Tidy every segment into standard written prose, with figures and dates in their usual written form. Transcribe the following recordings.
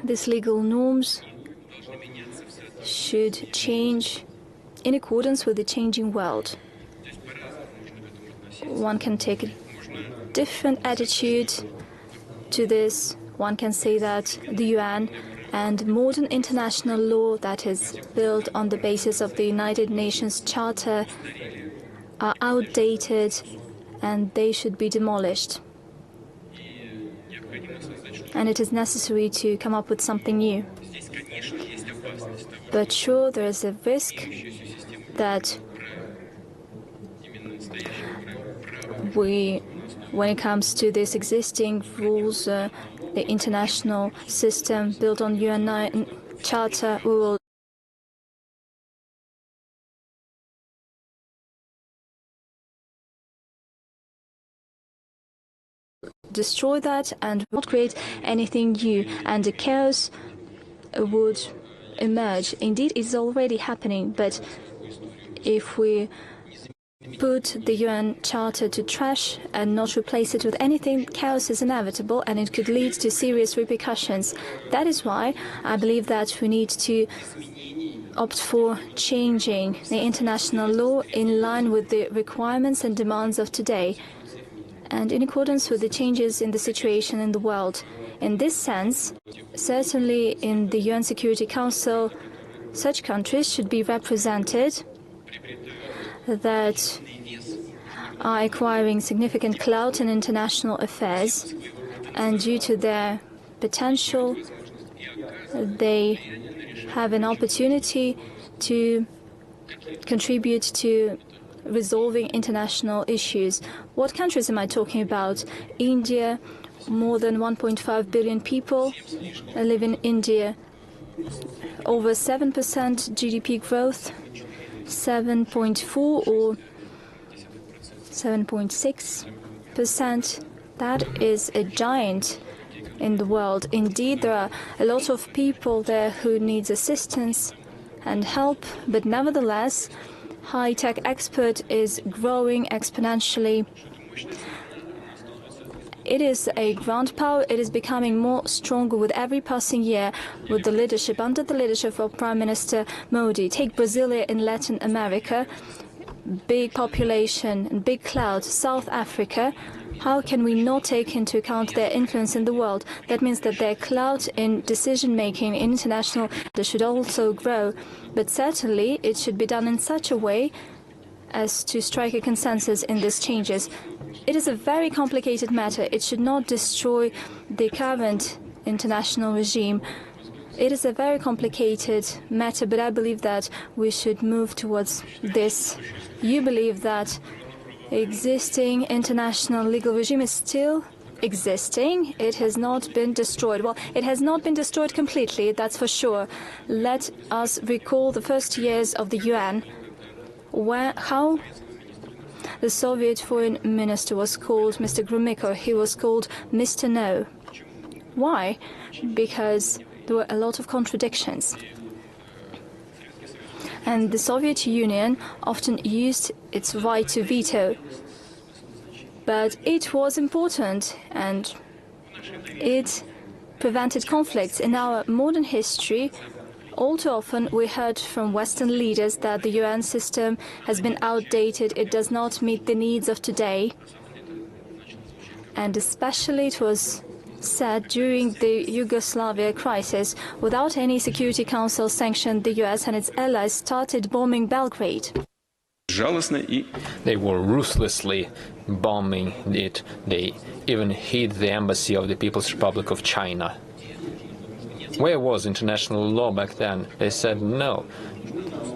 these legal norms should change in accordance with the changing world. One can take a different attitude to this. One can say that the UN and modern international law that is built on the basis of the United Nations Charter are outdated and they should be demolished. And it is necessary to come up with something new. But sure, there is a risk that when it comes to these existing rules, the international system built on UN Charter, we will destroy that and not create anything new, and the chaos would emerge. Indeed, it's already happening, but if we put the UN Charter to trash and not replace it with anything, chaos is inevitable and it could lead to serious repercussions. That is why I believe that we need to opt for changing the international law in line with the requirements and demands of today, and in accordance with the changes in the situation in the world. In this sense, certainly in the UN Security Council, such countries should be represented that are acquiring significant clout in international affairs, and due to their potential, they have an opportunity to contribute to resolving international issues. What countries am I talking about? India, more than 1.5 billion people live in India. Over 7% GDP growth, 7.4 or 7.6%. That is a giant in the world. Indeed, there are a lot of people there who need assistance and help, but nevertheless, high-tech export is growing exponentially. It is a grand power. It is becoming more stronger with every passing year with the leadership, under the leadership of Prime Minister Modi. Take Brazil in Latin America, big population and big clout. South Africa, how can we not take into account their influence in the world? That means that their clout in decision-making international should also grow. But certainly it should be done in such a way as to strike a consensus in these changes. It is a very complicated matter. It should not destroy the current international regime. It is a very complicated matter, but I believe that we should move towards this. You believe that existing international legal regime is still existing. It has not been destroyed. Well, it has not been destroyed completely, that's for sure. Let us recall the first years of the UN, how the Soviet foreign minister was called Mr. Gromyko. He was called Mr. No. Why? Because there were a lot of contradictions. And the Soviet Union often used its right to veto. But it was important and it prevented conflicts. In our modern history, all too often we heard from Western leaders that the UN system has been outdated, it does not meet the needs of today. And especially it was said during the Yugoslavia crisis, without any Security Council sanction, the US and its allies started bombing Belgrade. They were ruthlessly bombing it. They even hit the embassy of the People's Republic of China. Where was international law back then? They said no.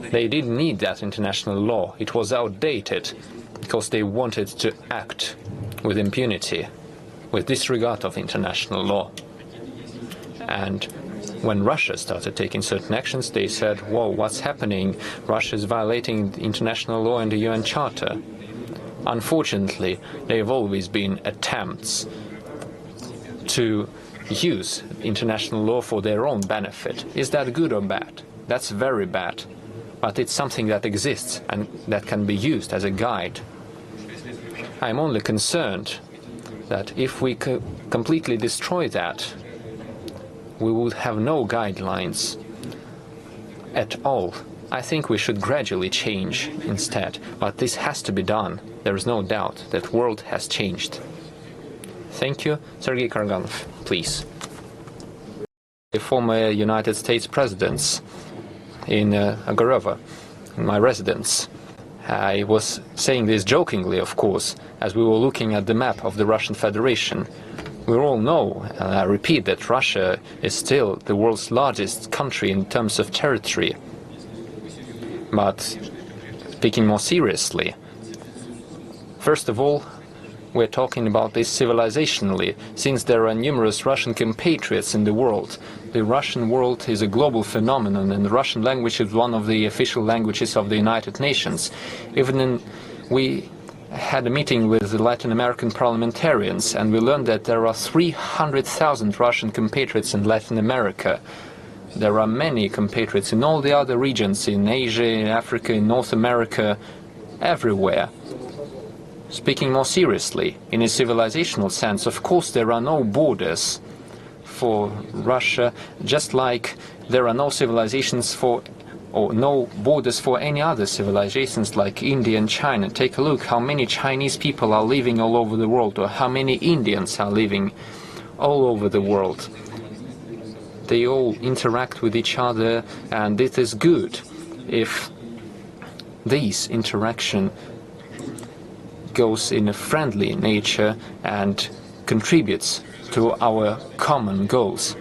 They didn't need that international law. It was outdated because they wanted to act with impunity, with disregard of international law. And when Russia started taking certain actions, they said, whoa, what's happening? Russia is violating international law and the UN Charter. Unfortunately, there have always been attempts to use international law for their own benefit. Is that good or bad? That's very bad. But it's something that exists and that can be used as a guide. I'm only concerned that if we completely destroy that, we would have no guidelines at all. I think we should gradually change instead, but this has to be done. There is no doubt that the world has changed. Thank you. Sergei Karganov, please. The former United States presidents in Agorova, in my residence. I was saying this jokingly, of course, as we were looking at the map of the Russian Federation. We all know, and I repeat, that Russia is still the world's largest country in terms of territory. But speaking more seriously, first of all, we're talking about this civilizationally, since there are numerous Russian compatriots in the world. The Russian world is a global phenomenon, and the Russian language is one of the official languages of the United Nations. We had a meeting with the Latin American parliamentarians, and we learned that there are 300,000 Russian compatriots in Latin America. There are many compatriots in all the other regions, in Asia, in Africa, in North America, everywhere. Speaking more seriously, in a civilizational sense, of course there are no borders for Russia, just like there are no civilizations or no borders for any other civilizations like India and China. Take a look how many Chinese people are living all over the world, or how many Indians are living all over the world. They all interact with each other, and it is good if this interaction goes in a friendly nature and contributes to our common goals.